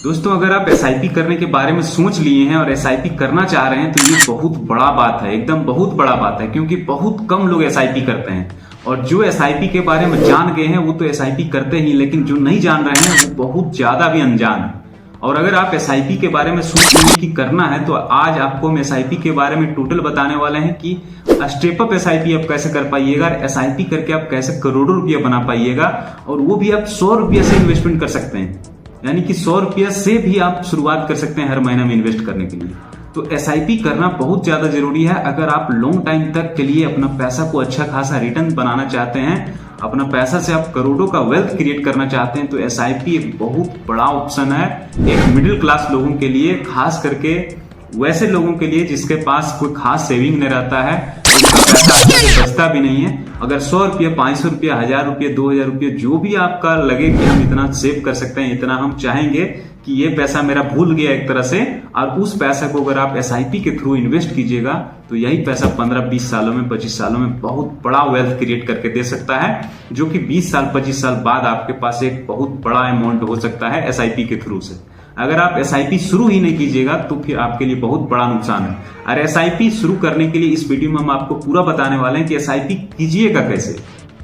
दोस्तों, अगर आप एसआईपी करने के बारे में सोच लिए हैं और एसआईपी करना चाह रहे हैं तो ये बहुत बड़ा बात है, एकदम बहुत बड़ा बात है, क्योंकि बहुत कम लोग एसआईपी करते हैं। और जो एसआईपी के बारे में जान गए हैं वो तो एसआईपी करते ही, लेकिन जो नहीं जान रहे हैं वो बहुत ज्यादा भी अनजान है। और अगर आप एसआईपी के बारे में सोच लिए कि करना है तो आज आपको हम एसआईपी के बारे में टोटल बताने वाले हैं कि स्टेप अप एसआईपी आप कैसे कर पाइएगा, एसआईपी करके आप कैसे करोड़ों रुपया बना पाइएगा, और वो भी आप 100 रुपया से इन्वेस्टमेंट कर सकते हैं। यानी कि 100 रुपया से भी आप शुरुआत कर सकते हैं हर महीने में इन्वेस्ट करने के लिए। तो एसआईपी करना बहुत ज्यादा जरूरी है अगर आप लॉन्ग टाइम तक के लिए अपना पैसा को अच्छा खासा रिटर्न बनाना चाहते हैं, अपना पैसा से आप करोड़ों का वेल्थ क्रिएट करना चाहते हैं। तो एसआईपी एक बहुत बड़ा ऑप्शन है एक मिडिल क्लास लोगों के लिए, खास करके वैसे लोगों के लिए जिसके पास कोई खास सेविंग नहीं रहता है, उनका पैसा अच्छे से बचता भी नहीं है। अगर 100 रुपया, 500 रुपया, 1000 रुपया, 2000 रुपया, जो भी आपका लगे कि हम इतना सेव कर सकते हैं, इतना हम चाहेंगे कि ये पैसा मेरा भूल गया एक तरह से, और उस पैसा को अगर आप एसआईपी के थ्रू इन्वेस्ट कीजिएगा तो यही पैसा 15-20 सालों में, 25 सालों में बहुत बड़ा वेल्थ क्रिएट करके दे सकता है, जो कि 20 साल 25 साल बाद आपके पास एक बहुत बड़ा अमाउंट हो सकता है एसआईपी के थ्रू से। अगर आप एसआईपी शुरू ही नहीं कीजिएगा तो फिर आपके लिए बहुत बड़ा नुकसान है। और एसआईपी शुरू करने के लिए इस वीडियो में हम आपको पूरा बताने वाले हैं कि एसआईपी कीजिएगा कैसे,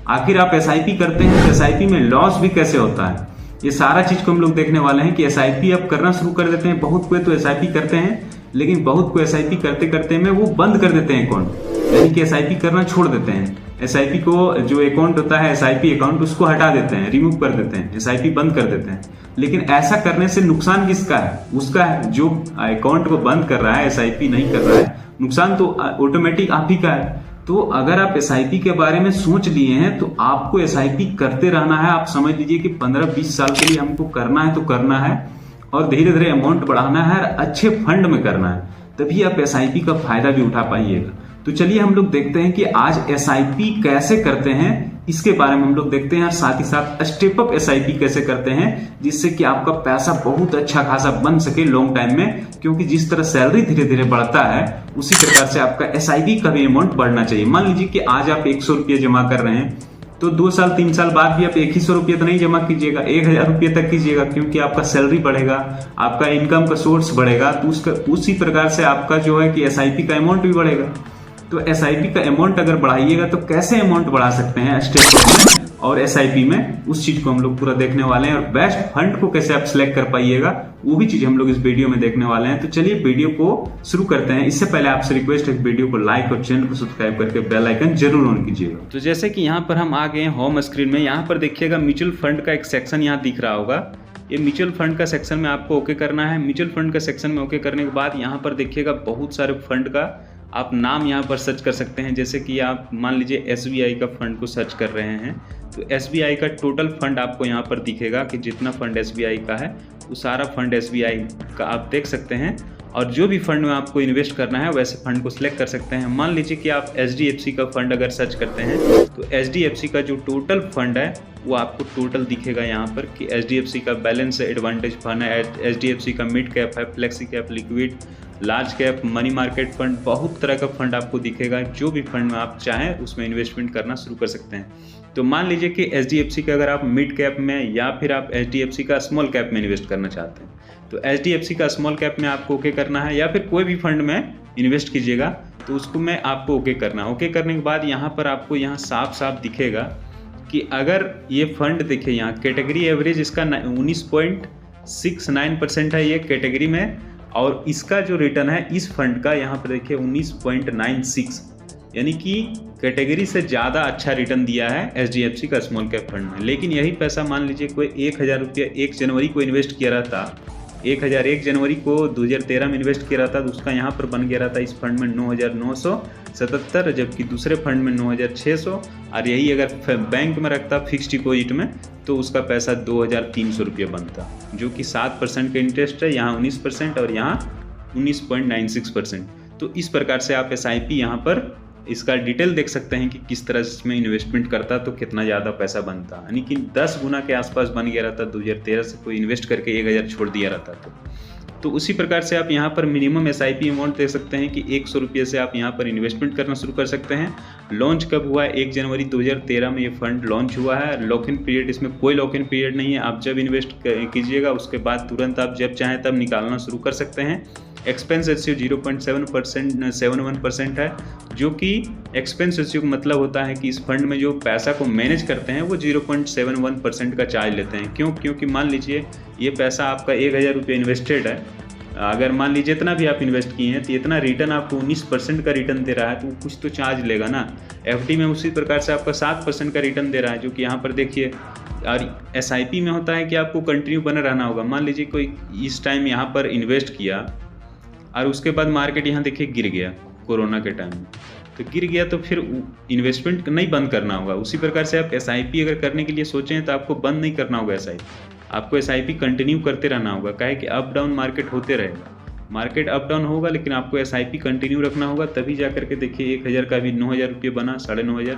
आखिर आप एसआईपी करते हैं तो एसआईपी में लॉस भी कैसे होता है, ये सारा चीज को हम लोग देखने वाले हैं कि एसआईपी आप करना शुरू कर देते हैं। बहुत कोई तो एसआईपी करते हैं, लेकिन बहुत को एसआईपी करते करते में वो बंद कर देते हैं अकाउंट, यानी कि एसआईपी करना छोड़ देते हैं। एसआईपी को जो अकाउंट होता है एसआईपी अकाउंट, उसको हटा देते हैं, रिमूव कर देते हैं, एसआईपी बंद कर देते हैं। लेकिन ऐसा करने से नुकसान किसका है? उसका है जो अकाउंट को बंद कर रहा है, एसआईपी नहीं कर रहा है। नुकसान तो ऑटोमेटिक आप ही का है। तो अगर आप एसआईपी के बारे में सोच लिए हैं तो आपको एसआईपी करते रहना है। आप समझ लीजिए कि 15-20 साल के लिए हमको करना है तो करना है, और धीरे धीरे अमाउंट बढ़ाना है, और अच्छे फंड में करना है, तभी आप एसआईपी का फायदा भी उठा पाइएगा। तो चलिए हम लोग देखते हैं कि आज एसआईपी कैसे करते हैं, इसके बारे में हम लोग देखते हैं, और साथ ही साथ स्टेप अप एसआईपी कैसे करते हैं जिससे कि आपका पैसा बहुत अच्छा खासा बन सके लॉन्ग टाइम में। क्योंकि जिस तरह सैलरी धीरे धीरे बढ़ता है उसी प्रकार से आपका एसआईपी का भी अमाउंट बढ़ना चाहिए। मान लीजिए कि आज आप 100 रुपया जमा कर रहे हैं तो 2 साल 3 साल बाद भी आप 100 रुपया तो नहीं जमा कीजिएगा, 1000 रुपये तक कीजिएगा, क्योंकि आपका सैलरी बढ़ेगा, आपका इनकम का सोर्स बढ़ेगा, तो उसी प्रकार से आपका जो है कि एसआईपी का अमाउंट भी बढ़ेगा। तो एसआईपी का अमाउंट अगर बढ़ाइएगा तो कैसे अमाउंट बढ़ा सकते हैं स्टेप अप में और एसआईपी में, उस चीज को हम लोग पूरा देखने वाले हैं। और बेस्ट फंड को कैसे आप सिलेक्ट कर पाइएगा वो भी चीज हम लोग इस वीडियो में देखने वाले हैं। तो चलिए वीडियो को शुरू करते हैं। इससे पहले आपसे रिक्वेस्ट है वीडियो को लाइक और चैनल को सब्सक्राइब करके बेल आइकन जरूर ऑन कीजिएगा। तो जैसे कि यहाँ पर हम आ गए हैं होम स्क्रीन में, यहाँ पर देखिएगा म्यूचुअल फंड का एक सेक्शन यहाँ दिख रहा होगा। ये म्यूचुअल फंड का सेक्शन में आपको ओके करना है। म्यूचुअल फंड का सेक्शन में ओके करने के बाद यहाँ पर देखिएगा बहुत सारे फंड का आप नाम यहाँ पर सर्च कर सकते हैं। जैसे कि आप मान लीजिए एसबीआई का फंड को सर्च कर रहे हैं तो एसबीआई का टोटल फंड आपको यहाँ पर दिखेगा कि जितना फंड एसबीआई का है वो सारा फंड एसबीआई का आप देख सकते हैं। और जो भी फंड में आपको इन्वेस्ट करना है वैसे फंड को सिलेक्ट कर सकते हैं। मान लीजिए कि आप एचडीएफसी का फंड अगर सर्च करते हैं तो एचडीएफसी का जो टोटल फंड है वो आपको टोटल दिखेगा यहाँ पर कि एचडीएफसी का बैलेंस एडवांटेज फंड है, एचडीएफसी का मिड कैप है, flexi cap, liquid, large cap, money market fund, बहुत तरह का फंड आपको दिखेगा। जो भी फंड में आप चाहें उसमें इन्वेस्टमेंट करना शुरू कर सकते हैं। तो मान लीजिए कि एचडीएफसी का अगर आप मिड कैप में या फिर आप एचडीएफसी का स्मॉल कैप में इन्वेस्ट करना चाहते हैं तो एचडीएफसी का स्मॉल कैप में आपको ओके करना है, या फिर कोई भी फंड में इन्वेस्ट कीजिएगा तो उसको में आपको ओके करना है। ओके करने के बाद यहाँ पर आपको यहाँ साफ साफ दिखेगा कि अगर ये फंड देखिए यहाँ कैटेगरी एवरेज इसका 19.69% है ये कैटेगरी में, और इसका जो रिटर्न है इस फंड का यहाँ पर देखिए 19.96, यानी कि कैटेगरी से ज़्यादा अच्छा रिटर्न दिया है एचडीएफसी का स्मॉल कैप फंड में। लेकिन यही पैसा मान लीजिए कोई 1000 रुपया 1 जनवरी को इन्वेस्ट किया रहता, 1 जनवरी को 2013 में इन्वेस्ट किया रहता तो उसका यहाँ पर बन गया रहता इस फंड में 9977, जबकि दूसरे फंड में 9600, और यही अगर बैंक में रखता फिक्स डिपॉजिट में तो उसका पैसा 2300 रुपया बनता, जो कि 7% का इंटरेस्ट है, यहाँ 19% और यहाँ 19.96%। तो इस प्रकार से आप एसआईपी यहाँ पर इसका डिटेल देख सकते हैं कि किस तरह इसमें इन्वेस्टमेंट करता तो कितना ज़्यादा पैसा बनता, यानी कि 10 गुना के आसपास बन गया रहता 2013 से कोई इन्वेस्ट करके 1000 छोड़ दिया रहता तो। तो उसी प्रकार से आप यहाँ पर मिनिमम SIP अमाउंट दे सकते हैं कि 100 रुपये से आप यहाँ पर इन्वेस्टमेंट करना शुरू कर सकते हैं। लॉन्च कब हुआ है? 1 जनवरी 2013 में ये फंड लॉन्च हुआ है। लॉक इन पीरियड, इसमें कोई लॉक इन पीरियड नहीं है। आप जब इन्वेस्ट कीजिएगा उसके बाद तुरंत आप जब चाहें तब निकालना शुरू कर सकते हैं। एक्सपेंस रेशियो 0.71% है, जो कि एक्सपेंस रेशियो का मतलब होता है कि इस फंड में जो पैसा को मैनेज करते हैं वो 0.71% का चार्ज लेते हैं। क्यों? क्योंकि मान लीजिए ये पैसा आपका 1000 रुपये इन्वेस्टेड है, अगर मान लीजिए इतना भी आप इन्वेस्ट किए हैं तो इतना रिटर्न आपको 19% का रिटर्न दे रहा है, तो कुछ तो चार्ज लेगा ना। FD में उसी प्रकार से आपका 7% का रिटर्न दे रहा है, जो कि यहाँ पर देखिए। और SIP में होता है कि आपको कंटिन्यू बना रहना होगा। मान लीजिए कोई इस टाइम यहाँ पर इन्वेस्ट किया और उसके बाद मार्केट यहाँ देखिए गिर गया कोरोना के टाइम में, तो गिर गया तो फिर इन्वेस्टमेंट नहीं बंद करना होगा। उसी प्रकार से आप SIP अगर करने के लिए सोचें तो आपको बंद नहीं करना होगा SIP, आपको SIP कंटिन्यू करते रहना होगा। काहे कि अप डाउन मार्केट होते रहेगा, मार्केट अप डाउन होगा, लेकिन आपको SIP कंटिन्यू रखना होगा, तभी जा करके देखिए 1000 का भी 9000 रुपये बना, 9500।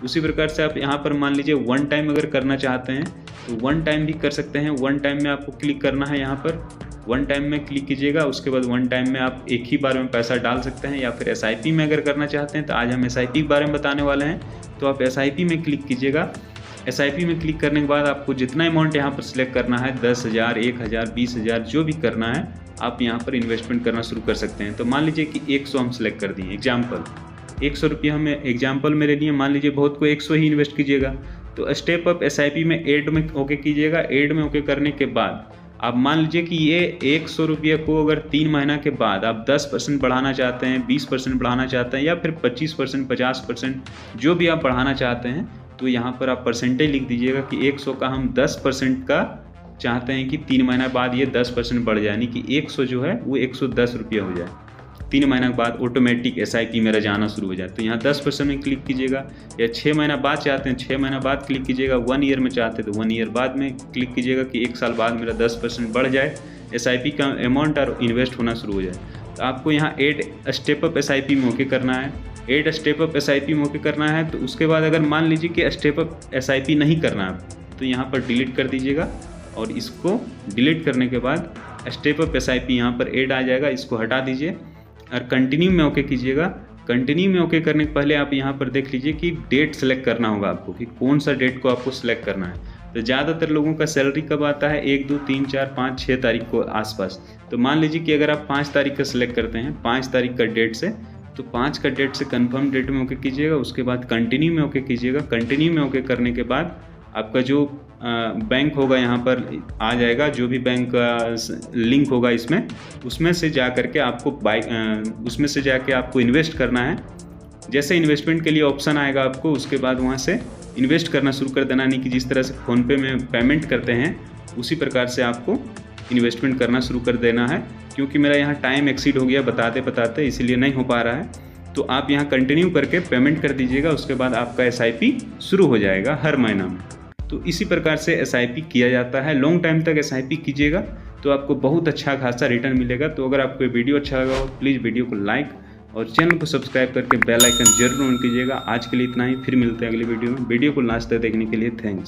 उसी प्रकार से आप यहाँ पर मान लीजिए वन टाइम अगर करना चाहते हैं तो वन टाइम भी कर सकते हैं। वन टाइम में आपको क्लिक करना है, यहाँ पर वन टाइम में क्लिक कीजिएगा। उसके बाद वन टाइम में आप एक ही बार में पैसा डाल सकते हैं। या फिर SIP में अगर करना चाहते हैं तो आज हम SIP के बारे में बताने वाले हैं, तो आप SIP में क्लिक कीजिएगा। SIP में क्लिक करने के बाद आपको जितना अमाउंट यहाँ पर सिलेक्ट करना है, 10,000, 1,000, 20,000, जो भी करना है आप यहाँ पर इन्वेस्टमेंट करना शुरू कर सकते हैं। तो मान लीजिए कि 100 हम सिलेक्ट कर दिए, एग्जाम्पल 100 रुपये हमें एग्जाम्पल मेरे लिए, मान लीजिए बहुत को 100 ही इन्वेस्ट कीजिएगा। तो स्टेप अप SIP में एड में ओके कीजिएगा। एड में ओके करने के बाद आप मान लीजिए कि ये 100 रुपये को अगर 3 महीना के बाद आप 10% बढ़ाना चाहते हैं, 20% बढ़ाना चाहते हैं, या फिर 25%, 50%, जो भी आप बढ़ाना चाहते हैं, तो यहाँ पर आप परसेंटेज लिख दीजिएगा कि 100 का हम 10% का चाहते हैं कि 3 महीना बाद ये 10% बढ़ जाए, यानी कि 100 जो है वो 110 रुपये हो जाए। 3 महीने के बाद ऑटोमेटिक SIP मेरा जाना शुरू हो जाए। तो यहाँ 10% में क्लिक कीजिएगा, या 6 महीना बाद चाहते हैं 6 महीना बाद क्लिक कीजिएगा, 1 ईयर में चाहते हैं तो 1 ईयर बाद में क्लिक कीजिएगा कि 1 साल बाद मेरा 10% बढ़ जाए, SIP का अमाउंट और इन्वेस्ट होना शुरू हो जाए। तो आपको यहाँ एड स्टेप अप SIP में ओके करना है। एड स्टेप अप SIP में ओके करना है। तो उसके बाद अगर मान लीजिए कि स्टेप अप SIP नहीं करना है तो यहाँ पर डिलीट कर दीजिएगा, और इसको डिलीट करने के बाद स्टेप अप SIP यहाँ पर एड आ जाएगा, इसको हटा दीजिए और कंटिन्यू में ओके कीजिएगा। कंटिन्यू में ओके करने के पहले आप यहाँ पर देख लीजिए कि डेट सेलेक्ट करना होगा आपको, कि कौन सा डेट को आपको सेलेक्ट करना है। तो ज़्यादातर लोगों का सैलरी कब आता है? 1, 2, 3, 4, 5, 6 तारीख को आसपास। तो मान लीजिए कि अगर आप 5 तारीख का सिलेक्ट करते हैं, 5 तारीख का डेट से, तो 5 का डेट से कन्फर्म डेट में ओके कीजिएगा। उसके बाद कंटिन्यू में ओके कीजिएगा। कंटिन्यू में ओके करने के बाद आपका जो बैंक होगा यहाँ पर आ जाएगा, जो भी बैंक का लिंक होगा इसमें, उसमें से जा करके आपको उसमें से जाके आपको इन्वेस्ट करना है। जैसे इन्वेस्टमेंट के लिए ऑप्शन आएगा आपको, उसके बाद वहाँ से इन्वेस्ट करना शुरू कर देना। नहीं कि जिस तरह से फ़ोनपे में पेमेंट करते हैं उसी प्रकार से आपको इन्वेस्टमेंट करना शुरू कर देना है। क्योंकि मेरा यहाँ टाइम एक्सीड हो गया बताते बताते, इसीलिए नहीं हो पा रहा है। तो आप यहाँ कंटिन्यू करके पेमेंट कर दीजिएगा। उसके बाद आपका SIP शुरू हो जाएगा हर महीना में। तो इसी प्रकार से SIP किया जाता है। लॉन्ग टाइम तक SIP कीजिएगा तो आपको बहुत अच्छा खासा रिटर्न मिलेगा। तो अगर आपको वीडियो अच्छा लगा हो प्लीज़ वीडियो को लाइक और चैनल को सब्सक्राइब करके बेल आइकन जरूर ऑन कीजिएगा। आज के लिए इतना ही, फिर मिलते हैं अगली वीडियो में। वीडियो को लास्ट तक देखने के लिए थैंक्स।